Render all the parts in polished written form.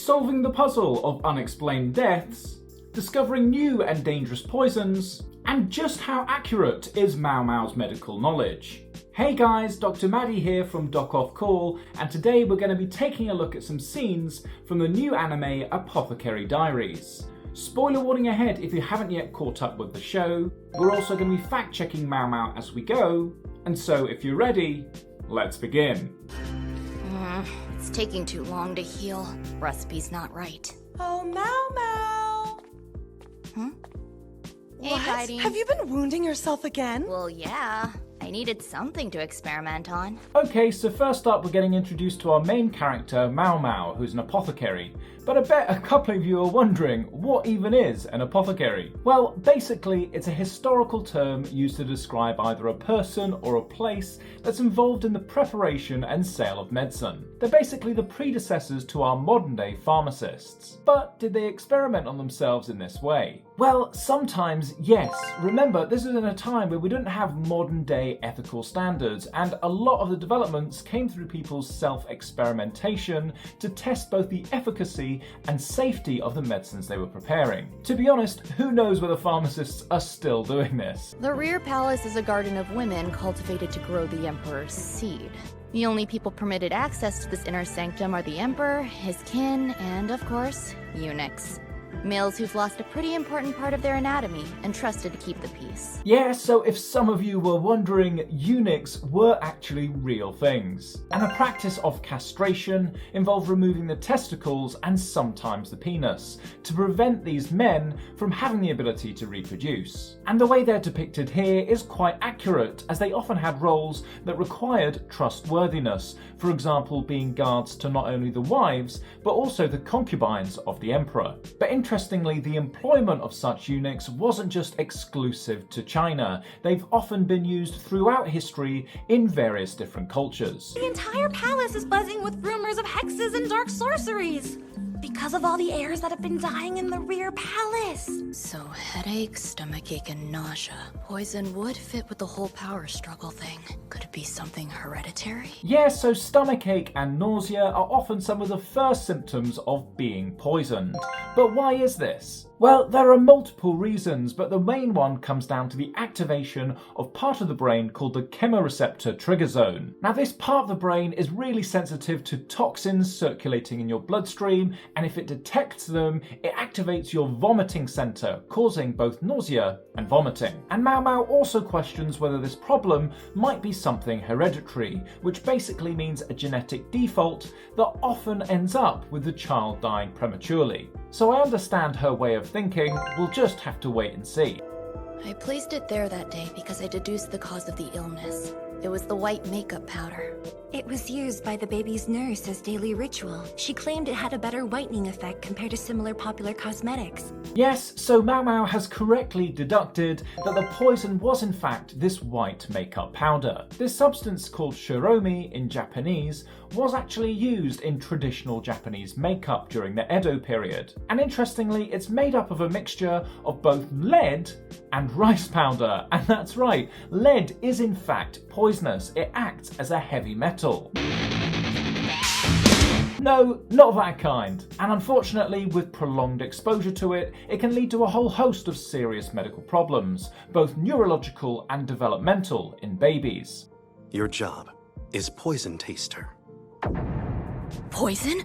solving the puzzle of unexplained deaths, discovering new and dangerous poisons, and just how accurate is Maomao's medical knowledge. Hey guys, Dr. Maddie here from doc.offcall, and today we're going to be taking a look at some scenes from the new anime Apothecary Diaries. Spoiler warning ahead if you haven't yet caught up with the show. We're also going to be fact-checking Maomao as we go, and so if you're ready, let's begin. It's taking too long to heal. Recipe's not right. Oh, Maomao! Hey, What? Heidi. Have you been wounding yourself again? Well, yeah. I needed something to experiment on. Okay, so first up we're getting introduced to our main character, Maomao, who's an apothecary. But I bet a couple of you are wondering, what even is an apothecary? Well, basically it's a historical term used to describe either a person or a place that's involved in the preparation and sale of medicine. They're basically the predecessors to our modern day pharmacists. But did they experiment on themselves in this way? Well, sometimes yes. Remember, this is in a time where we didn't have modern day ethical standards, and a lot of the developments came through people's self-experimentation to test both the efficacy and safety of the medicines they were preparing. To be honest, who knows whether pharmacists are still doing this? The rear palace is a garden of women cultivated to grow the Emperor's seed. The only people permitted access to this inner sanctum are the Emperor, his kin, and of course, eunuchs. Males who've lost a pretty important part of their anatomy and trusted to keep the peace. Yeah, so if some of you were wondering, eunuchs were actually real things. And a practice of castration involved removing the testicles and sometimes the penis to prevent these men from having the ability to reproduce. And the way they're depicted here is quite accurate, as they often had roles that required trustworthiness, for example being guards to not only the wives but also the concubines of the emperor. But interestingly, the employment of such eunuchs wasn't just exclusive to China. They've often been used throughout history in various different cultures. The entire palace is buzzing with rumors of hexes and dark sorceries because of all the heirs that have been dying in the rear palace. So headache, stomachache, and nausea. Poison would fit with the whole power struggle thing. Could it be something hereditary? Yeah, so stomachache and nausea are often some of the first symptoms of being poisoned. But why is this? Well, there are multiple reasons, but the main one comes down to the activation of part of the brain called the chemoreceptor trigger zone. Now, this part of the brain is really sensitive to toxins circulating in your bloodstream, and if it detects them, it activates your vomiting center, causing both nausea and vomiting. And Maomao also questions whether this problem might be something hereditary, which basically means a genetic default that often ends up with the child dying prematurely. So I understand her way of thinking, we'll just have to wait and see. I placed it there that day because I deduced the cause of the illness. It was the white makeup powder. It was used by the baby's nurse as daily ritual. She claimed it had a better whitening effect compared to similar popular cosmetics. Yes, so Maomao has correctly deducted that the poison was in fact this white makeup powder. This substance called shiromi in Japanese was actually used in traditional Japanese makeup during the Edo period. And interestingly, it's made up of a mixture of both lead and rice powder. And that's right, lead is in fact poisonous. It acts as a heavy metal. No, not that kind. And unfortunately, with prolonged exposure to it, it can lead to a whole host of serious medical problems, both neurological and developmental in babies. Your job is poison taster. Poison?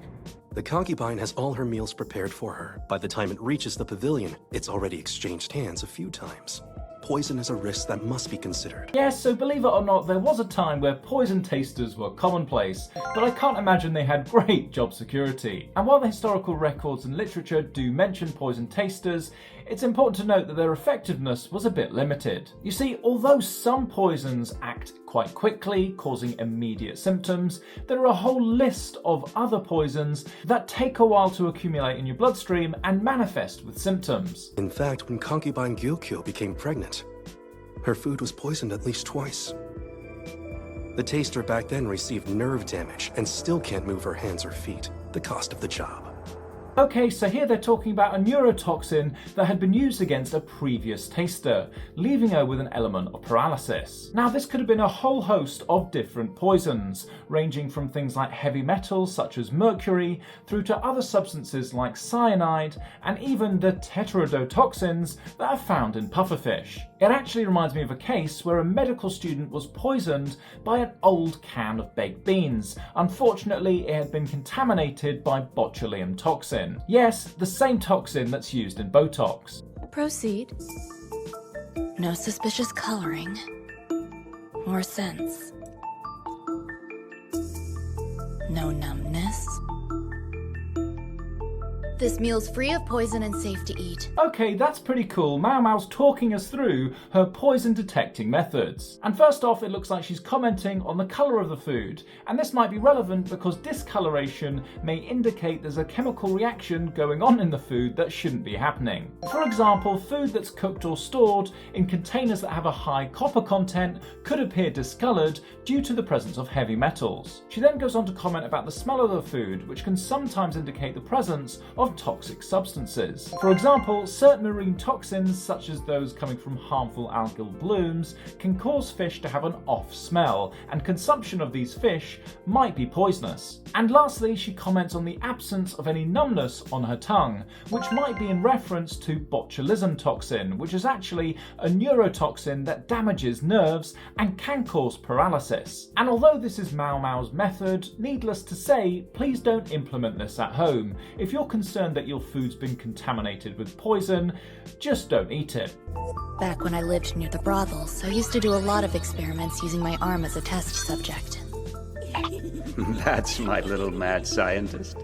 The concubine has all her meals prepared for her. By the time it reaches the pavilion, it's already exchanged hands a few times. Poison is a risk that must be considered. Yes, so believe it or not, there was a time where poison tasters were commonplace, but I can't imagine they had great job security. And while the historical records and literature do mention poison tasters, it's important to note that their effectiveness was a bit limited. You see, although some poisons act quite quickly, causing immediate symptoms, there are a whole list of other poisons that take a while to accumulate in your bloodstream and manifest with symptoms. In fact, when concubine Gyokyo became pregnant, her food was poisoned at least twice. The taster back then received nerve damage and still can't move her hands or feet. The cost of the job. Okay, so here they're talking about a neurotoxin that had been used against a previous taster, leaving her with an element of paralysis. Now, this could have been a whole host of different poisons, ranging from things like heavy metals such as mercury, through to other substances like cyanide, and even the tetrodotoxins that are found in pufferfish. It actually reminds me of a case where a medical student was poisoned by an old can of baked beans. Unfortunately, it had been contaminated by botulinum toxin. Yes, the same toxin that's used in Botox. Proceed. No suspicious coloring or scents. No numbness. This meal's free of poison and safe to eat. Okay, that's pretty cool. Maomao's talking us through her poison detecting methods. And first off, it looks like she's commenting on the colour of the food. And this might be relevant because discoloration may indicate there's a chemical reaction going on in the food that shouldn't be happening. For example, food that's cooked or stored in containers that have a high copper content could appear discoloured due to the presence of heavy metals. She then goes on to comment about the smell of the food, which can sometimes indicate the presence of toxic substances. For example, certain marine toxins, such as those coming from harmful algal blooms, can cause fish to have an off smell, and consumption of these fish might be poisonous. And lastly, she comments on the absence of any numbness on her tongue, which might be in reference to botulism toxin, which is actually a neurotoxin that damages nerves and can cause paralysis. And although this is Maomao's method, needless to say, please don't implement this at home. If you're concerned that your food's been contaminated with poison, just don't eat it. Back when I lived near the brothels, I used to do a lot of experiments using my arm as a test subject. That's my little mad scientist.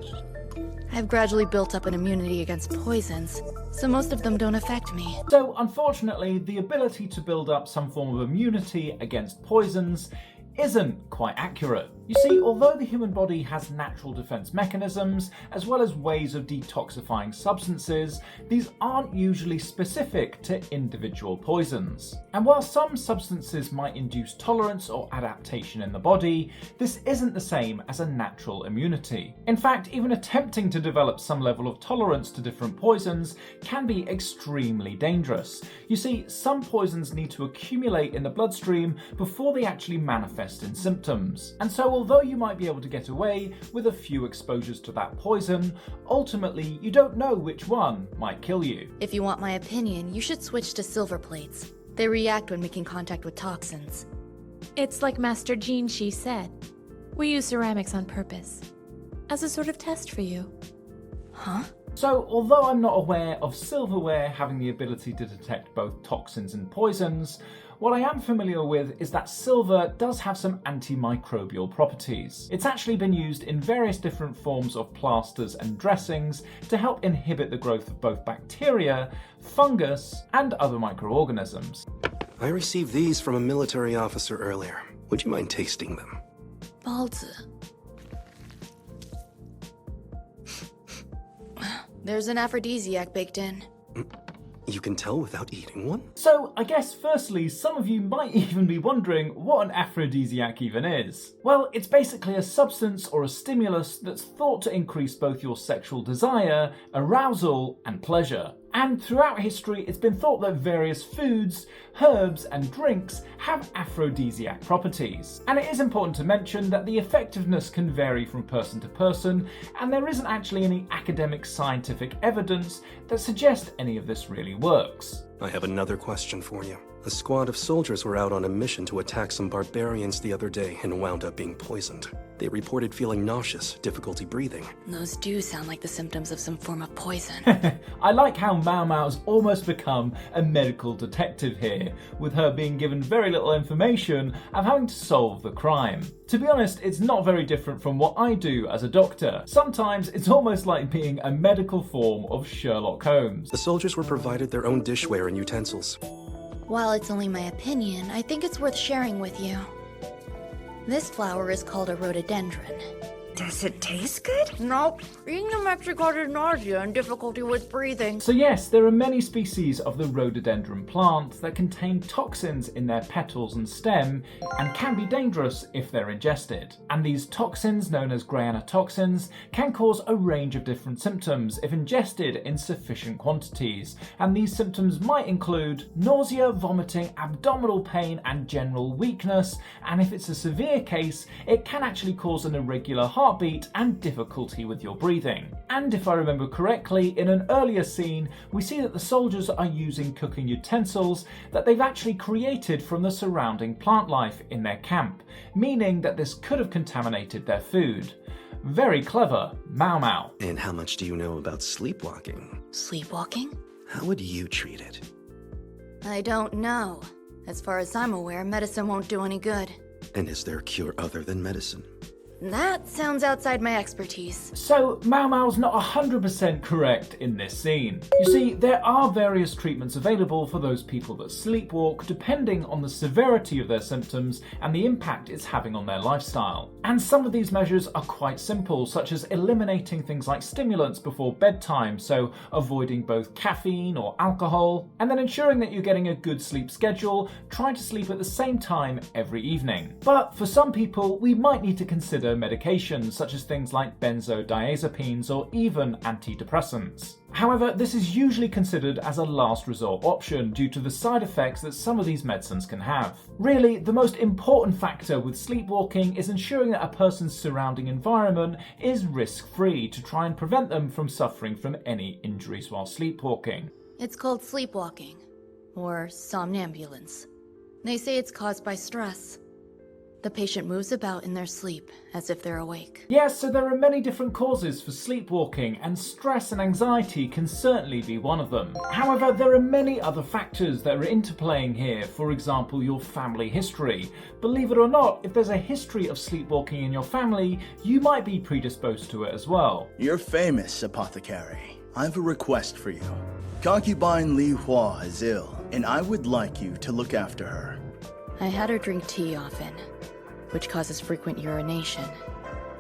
I've gradually built up an immunity against poisons, so most of them don't affect me. So unfortunately, the ability to build up some form of immunity against poisons isn't quite accurate. You see, although the human body has natural defense mechanisms, as well as ways of detoxifying substances, these aren't usually specific to individual poisons. And while some substances might induce tolerance or adaptation in the body, this isn't the same as a natural immunity. In fact, even attempting to develop some level of tolerance to different poisons can be extremely dangerous. You see, some poisons need to accumulate in the bloodstream before they actually manifest in symptoms. And so although you might be able to get away with a few exposures to that poison, ultimately you don't know which one might kill you. If you want my opinion, you should switch to silver plates. They react when making contact with toxins. It's like Master Jean Shi said. We use ceramics on purpose. As a sort of test for you. Huh? So, although I'm not aware of silverware having the ability to detect both toxins and poisons, what I am familiar with is that silver does have some antimicrobial properties. It's actually been used in various different forms of plasters and dressings to help inhibit the growth of both bacteria, fungus, and other microorganisms. I received these from a military officer earlier. Would you mind tasting them? Balzi. There's an aphrodisiac baked in. You can tell without eating one? So, I guess firstly, some of you might even be wondering what an aphrodisiac even is. Well, it's basically a substance or a stimulus that's thought to increase both your sexual desire, arousal, and pleasure. And throughout history, it's been thought that various foods, herbs, and drinks have aphrodisiac properties. And it is important to mention that the effectiveness can vary from person to person, and there isn't actually any academic scientific evidence that suggests any of this really works. I have another question for you. A squad of soldiers were out on a mission to attack some barbarians the other day and wound up being poisoned. They reported feeling nauseous, difficulty breathing. Those do sound like the symptoms of some form of poison. I like how Maomao's almost become a medical detective here, with her being given very little information and having to solve the crime. To be honest, it's not very different from what I do as a doctor. Sometimes it's almost like being a medical form of Sherlock Holmes. The soldiers were provided their own dishware and utensils. While it's only my opinion, I think it's worth sharing with you. This flower is called a rhododendron. Does it taste good? Nope. Eating them actually causes nausea and difficulty with breathing. So yes, there are many species of the rhododendron plant that contain toxins in their petals and stem and can be dangerous if they're ingested. And these toxins, known as granotoxins, can cause a range of different symptoms if ingested in sufficient quantities. And these symptoms might include nausea, vomiting, abdominal pain, and general weakness. And if it's a severe case, it can actually cause an irregular heartbeat and difficulty with your breathing. And if I remember correctly, in an earlier scene, we see that the soldiers are using cooking utensils that they've actually created from the surrounding plant life in their camp, meaning that this could have contaminated their food. Very clever, Maomao. And how much do you know about sleepwalking? Sleepwalking? How would you treat it? I don't know. As far as I'm aware, medicine won't do any good. And is there a cure other than medicine? That sounds outside my expertise. So, Maomao's not 100% correct in this scene. You see, there are various treatments available for those people that sleepwalk, depending on the severity of their symptoms and the impact it's having on their lifestyle. And some of these measures are quite simple, such as eliminating things like stimulants before bedtime, so avoiding both caffeine or alcohol, and then ensuring that you're getting a good sleep schedule, trying to sleep at the same time every evening. But for some people, we might need to consider medications such as things like benzodiazepines or even antidepressants. However, this is usually considered as a last resort option due to the side effects that some of these medicines can have. Really, the most important factor with sleepwalking is ensuring that a person's surrounding environment is risk-free to try and prevent them from suffering from any injuries while sleepwalking. It's called sleepwalking, or somnambulance. They say it's caused by stress. The patient moves about in their sleep as if they're awake. Yes, so there are many different causes for sleepwalking, and stress and anxiety can certainly be one of them. However, there are many other factors that are interplaying here, for example, your family history. Believe it or not, if there's a history of sleepwalking in your family, you might be predisposed to it as well. You're famous, Apothecary. I have a request for you. Concubine Li Hua is ill, and I would like you to look after her. I had her drink tea often, which causes frequent urination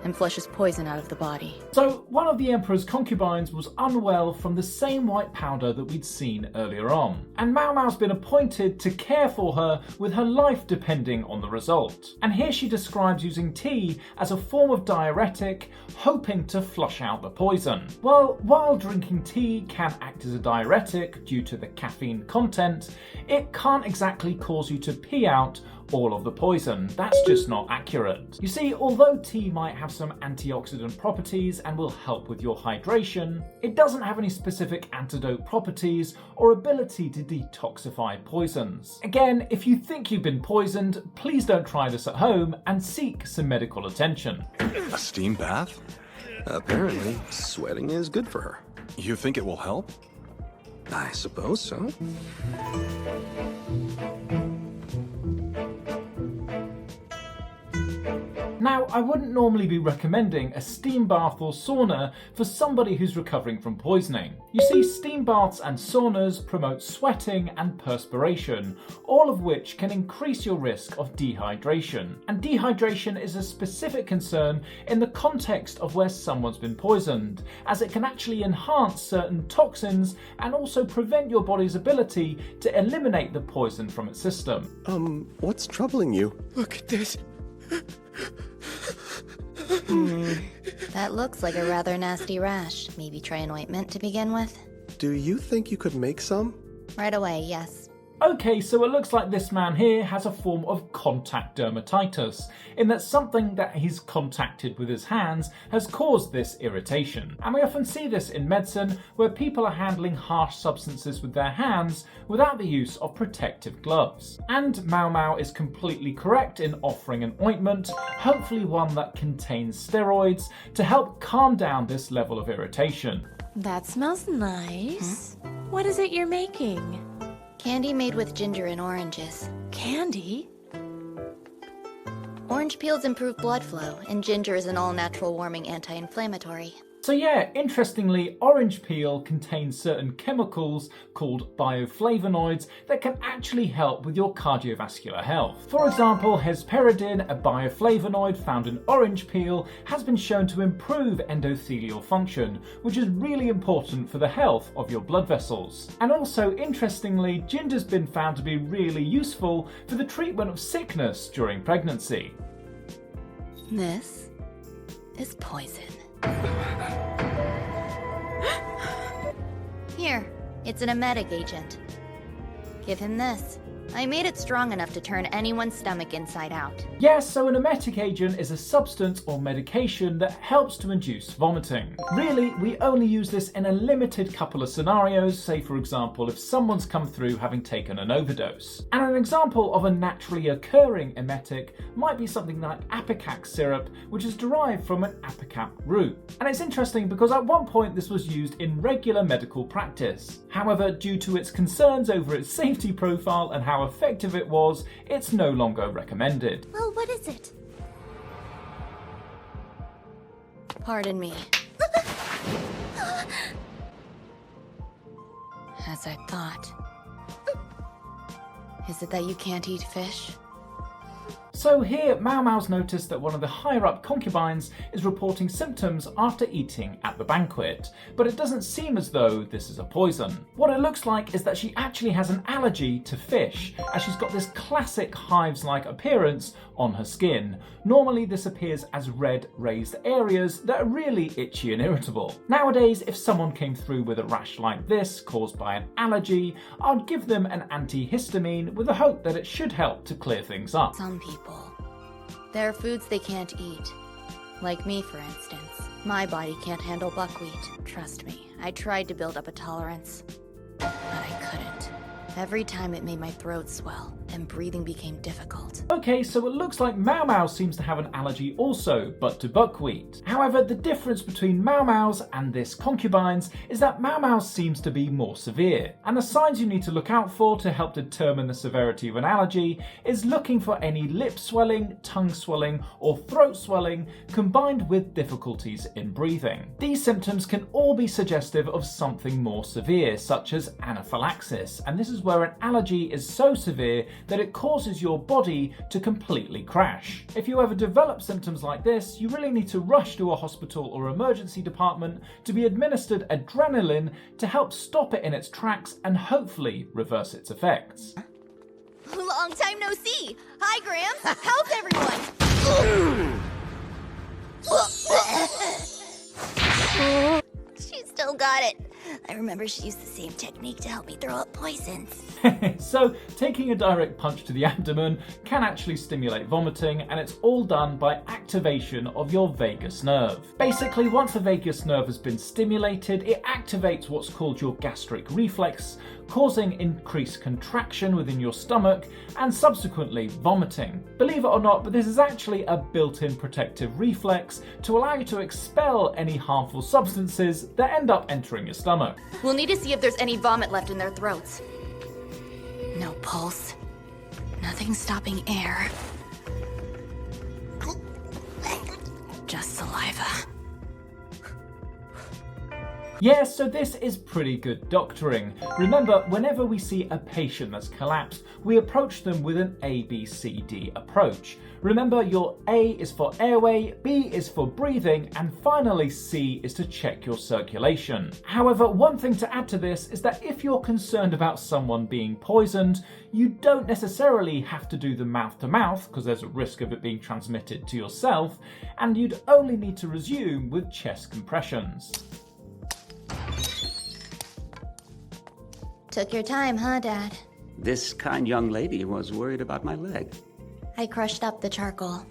and flushes poison out of the body. So, one of the Emperor's concubines was unwell from the same white powder that we'd seen earlier on, and Maomao's been appointed to care for her with her life depending on the result. And here she describes using tea as a form of diuretic, hoping to flush out the poison. Well, while drinking tea can act as a diuretic due to the caffeine content, it can't exactly cause you to pee out all of the poison. That's just not accurate. You see, although tea might have some antioxidant properties and will help with your hydration, it doesn't have any specific antidote properties or ability to detoxify poisons. Again, if you think you've been poisoned, please don't try this at home and seek some medical attention. A steam bath? Apparently, sweating is good for her. You think it will help? I suppose so. Now, I wouldn't normally be recommending a steam bath or sauna for somebody who's recovering from poisoning. You see, steam baths and saunas promote sweating and perspiration, all of which can increase your risk of dehydration. And dehydration is a specific concern in the context of where someone's been poisoned, as it can actually enhance certain toxins and also prevent your body's ability to eliminate the poison from its system. What's troubling you? Look at this. That looks like a rather nasty rash. Maybe try an ointment to begin with? Do you think you could make some? Right away, yes. Okay, so it looks like this man here has a form of contact dermatitis, in that something that he's contacted with his hands has caused this irritation. And we often see this in medicine, where people are handling harsh substances with their hands without the use of protective gloves. And Maomao is completely correct in offering an ointment, hopefully one that contains steroids, to help calm down this level of irritation. That smells nice. What is it you're making? Candy made with ginger and oranges. Candy? Orange peels improve blood flow, and ginger is an all-natural warming anti-inflammatory. So yeah, interestingly, orange peel contains certain chemicals called bioflavonoids that can actually help with your cardiovascular health. For example, hesperidin, a bioflavonoid found in orange peel, has been shown to improve endothelial function, which is really important for the health of your blood vessels. And also, interestingly, ginger's been found to be really useful for the treatment of sickness during pregnancy. This is poison. Here, it's an emetic agent. Give him this. I made it strong enough to turn anyone's stomach inside out. Yes, so an emetic agent is a substance or medication that helps to induce vomiting. Really, we only use this in a limited couple of scenarios, say for example if someone's come through having taken an overdose. And an example of a naturally occurring emetic might be something like ipecac syrup, which is derived from an ipecac root. And it's interesting because at one point this was used in regular medical practice. However, due to its concerns over its safety profile and how effective it was, it's no longer recommended. Well, what is it? Pardon me. As I thought. Is it that you can't eat fish? So here, Maomao's noticed that one of the higher-up concubines is reporting symptoms after eating at the banquet, but it doesn't seem as though this is a poison. What it looks like is that she actually has an allergy to fish, as she's got this classic hives-like appearance on her skin. Normally this appears as red raised areas that are really itchy and irritable. Nowadays, if someone came through with a rash like this caused by an allergy, I'd give them an antihistamine with the hope that it should help to clear things up. Some people. There are foods they can't eat. Like me, for instance. My body can't handle buckwheat. Trust me, I tried to build up a tolerance, but I couldn't. Every time it made my throat swell, and breathing became difficult. Okay, so it looks like Maomao seems to have an allergy also, but to buckwheat. However, the difference between Maomao's and this concubine's is that Maomao's seems to be more severe. And the signs you need to look out for to help determine the severity of an allergy is looking for any lip swelling, tongue swelling, or throat swelling combined with difficulties in breathing. These symptoms can all be suggestive of something more severe, such as anaphylaxis, and this is where an allergy is so severe that it causes your body to completely crash. If you ever develop symptoms like this, you really need to rush to a hospital or emergency department to be administered adrenaline to help stop it in its tracks and hopefully reverse its effects. Long time no see! Hi, Grams! How's everyone? She still got it. I remember she used the same technique to help me throw up poisons. So, taking a direct punch to the abdomen can actually stimulate vomiting, and it's all done by activation of your vagus nerve. Basically, once the vagus nerve has been stimulated, it activates what's called your gastric reflex, causing increased contraction within your stomach and subsequently vomiting. Believe it or not, but this is actually a built-in protective reflex to allow you to expel any harmful substances that end up entering your stomach. We'll need to see if there's any vomit left in their throats. No pulse. Nothing stopping air. Just saliva. Yes, so this is pretty good doctoring. Remember, whenever we see a patient that's collapsed, we approach them with an ABCD approach. Remember, your A is for airway, B is for breathing, and finally C is to check your circulation. However, one thing to add to this is that if you're concerned about someone being poisoned, you don't necessarily have to do the mouth-to-mouth because there's a risk of it being transmitted to yourself, and you'd only need to resume with chest compressions. Took your time, huh, Dad? This kind young lady was worried about my leg. I crushed up the charcoal.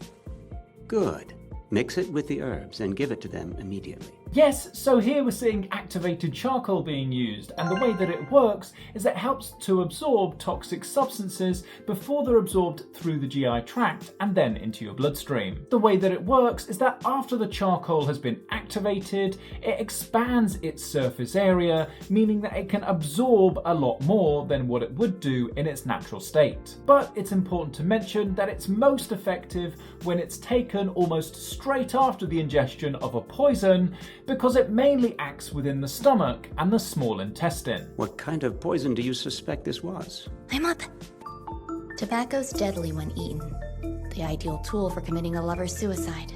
Good. Mix it with the herbs and give it to them immediately. Yes, so here we're seeing activated charcoal being used, and the way that it works is it helps to absorb toxic substances before they're absorbed through the GI tract and then into your bloodstream. The way that it works is that after the charcoal has been activated, it expands its surface area, meaning that it can absorb a lot more than what it would do in its natural state. But it's important to mention that it's most effective when it's taken almost straight after the ingestion of a poison, because it mainly acts within the stomach and the small intestine. What kind of poison do you suspect this was? I'm up. Tobacco's deadly when eaten. The ideal tool for committing a lover's suicide.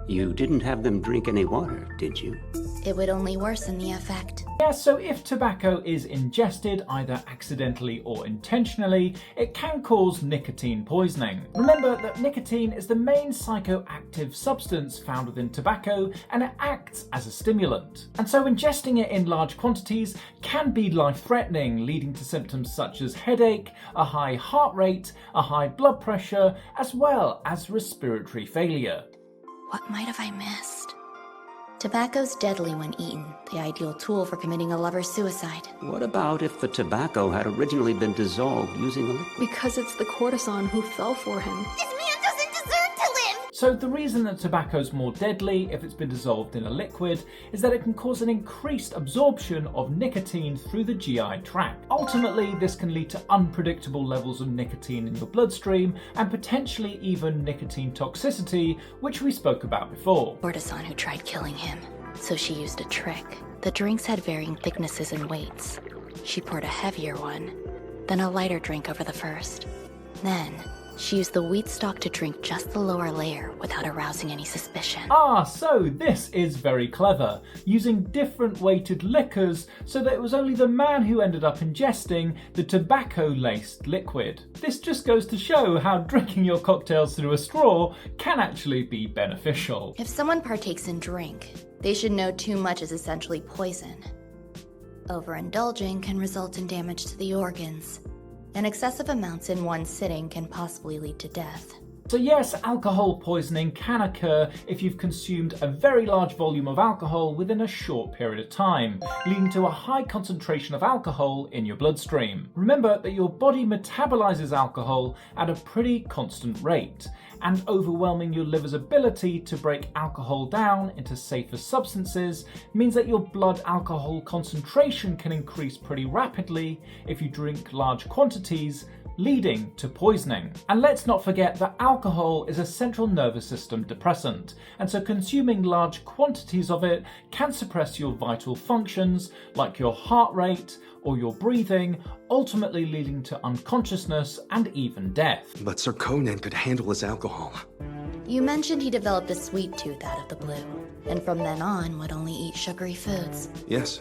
You didn't have them drink any water, did you? It would only worsen the effect. Yeah, so if tobacco is ingested either accidentally or intentionally, it can cause nicotine poisoning. Remember that nicotine is the main psychoactive substance found within tobacco, and it acts as a stimulant. And so ingesting it in large quantities can be life-threatening, leading to symptoms such as headache, a high heart rate, a high blood pressure, as well as respiratory failure. What might have I missed? Tobacco's deadly when eaten. The ideal tool for committing a lover's suicide. What about if the tobacco had originally been dissolved using a liquid? Because it's the courtesan who fell for him. This man doesn't deserve to live! So the reason that tobacco's more deadly if it's been dissolved in a liquid is that it can cause an increased absorption of nicotine through the GI tract. Ultimately, this can lead to unpredictable levels of nicotine in your bloodstream and potentially even nicotine toxicity, which we spoke about before. Courtesan who tried killing him, so she used a trick. The drinks had varying thicknesses and weights. She poured a heavier one, then a lighter drink over the first. Then, she used the wheat stock to drink just the lower layer without arousing any suspicion. Ah, so this is very clever, using different weighted liquors so that it was only the man who ended up ingesting the tobacco-laced liquid. This just goes to show how drinking your cocktails through a straw can actually be beneficial. If someone partakes in drink, they should know too much is essentially poison. Overindulging can result in damage to the organs, and excessive amounts in one sitting can possibly lead to death. So yes, alcohol poisoning can occur if you've consumed a very large volume of alcohol within a short period of time, leading to a high concentration of alcohol in your bloodstream. Remember that your body metabolizes alcohol at a pretty constant rate, and overwhelming your liver's ability to break alcohol down into safer substances means that your blood alcohol concentration can increase pretty rapidly if you drink large quantities, leading to poisoning. And let's not forget that alcohol is a central nervous system depressant, and so consuming large quantities of it can suppress your vital functions like your heart rate or your breathing, ultimately leading to unconsciousness and even death. But Sir Conan could handle his alcohol. You mentioned he developed a sweet tooth out of the blue, and from then on would only eat sugary foods. Yes.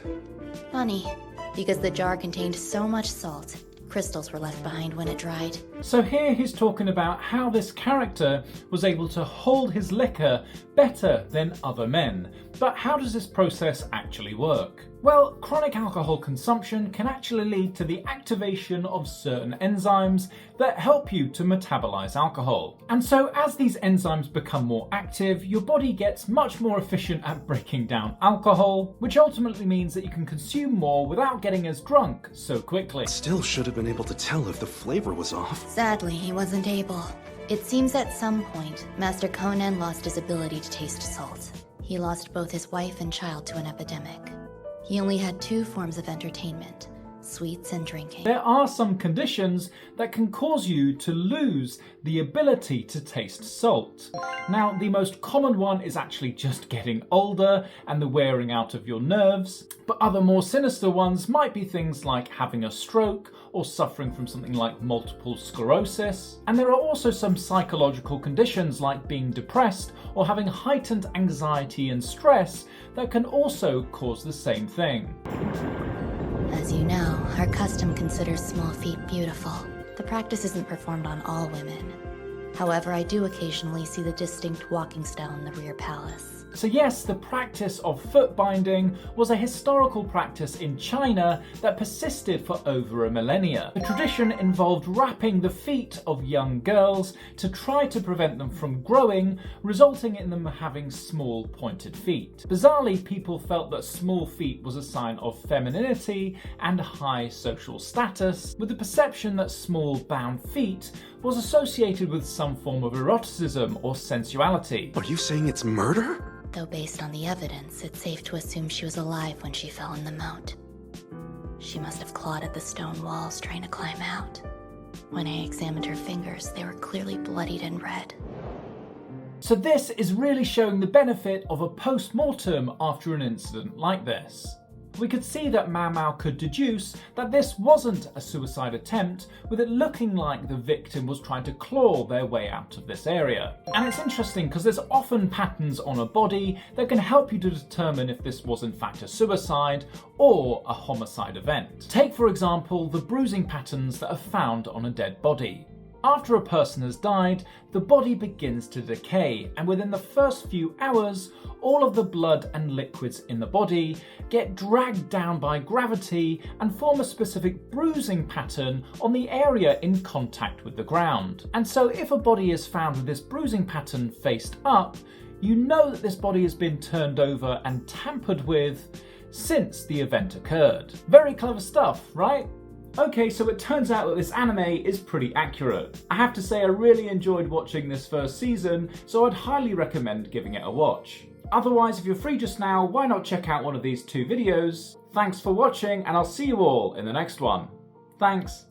Funny, because the jar contained so much salt, crystals were left behind when it dried. So here he's talking about how this character was able to hold his liquor better than other men. But how does this process actually work? Well, chronic alcohol consumption can actually lead to the activation of certain enzymes that help you to metabolize alcohol. And so as these enzymes become more active, your body gets much more efficient at breaking down alcohol, which ultimately means that you can consume more without getting as drunk so quickly. Still should have been able to tell if the flavor was off. Sadly, he wasn't able. It seems at some point, Master Conan lost his ability to taste salt. He lost both his wife and child to an epidemic. He only had two forms of entertainment, sweets and drinking. There are some conditions that can cause you to lose the ability to taste salt. Now, the most common one is actually just getting older and the wearing out of your nerves, but other more sinister ones might be things like having a stroke or suffering from something like multiple sclerosis. And there are also some psychological conditions like being depressed or having heightened anxiety and stress that can also cause the same thing. As you know, our custom considers small feet beautiful. The practice isn't performed on all women. However, I do occasionally see the distinct walking style in the rear palace. So yes, the practice of foot binding was a historical practice in China that persisted for over a millennia. The tradition involved wrapping the feet of young girls to try to prevent them from growing, resulting in them having small pointed feet. Bizarrely, people felt that small feet was a sign of femininity and high social status, with the perception that small bound feet was associated with some form of eroticism or sensuality. Are you saying it's murder? Though based on the evidence, it's safe to assume she was alive when she fell in the moat. She must have clawed at the stone walls trying to climb out. When I examined her fingers, they were clearly bloodied and red. So this is really showing the benefit of a post-mortem after an incident like this. We could see that Maomao could deduce that this wasn't a suicide attempt, with it looking like the victim was trying to claw their way out of this area. And it's interesting because there's often patterns on a body that can help you to determine if this was in fact a suicide or a homicide event. Take for example the bruising patterns that are found on a dead body. After a person has died, the body begins to decay, and within the first few hours, all of the blood and liquids in the body get dragged down by gravity and form a specific bruising pattern on the area in contact with the ground. And so if a body is found with this bruising pattern faced up, you know that this body has been turned over and tampered with since the event occurred. Very clever stuff, right? Okay, so it turns out that this anime is pretty accurate. I have to say I really enjoyed watching this first season, so I'd highly recommend giving it a watch. Otherwise, if you're free just now, why not check out one of these two videos? Thanks for watching, and I'll see you all in the next one. Thanks.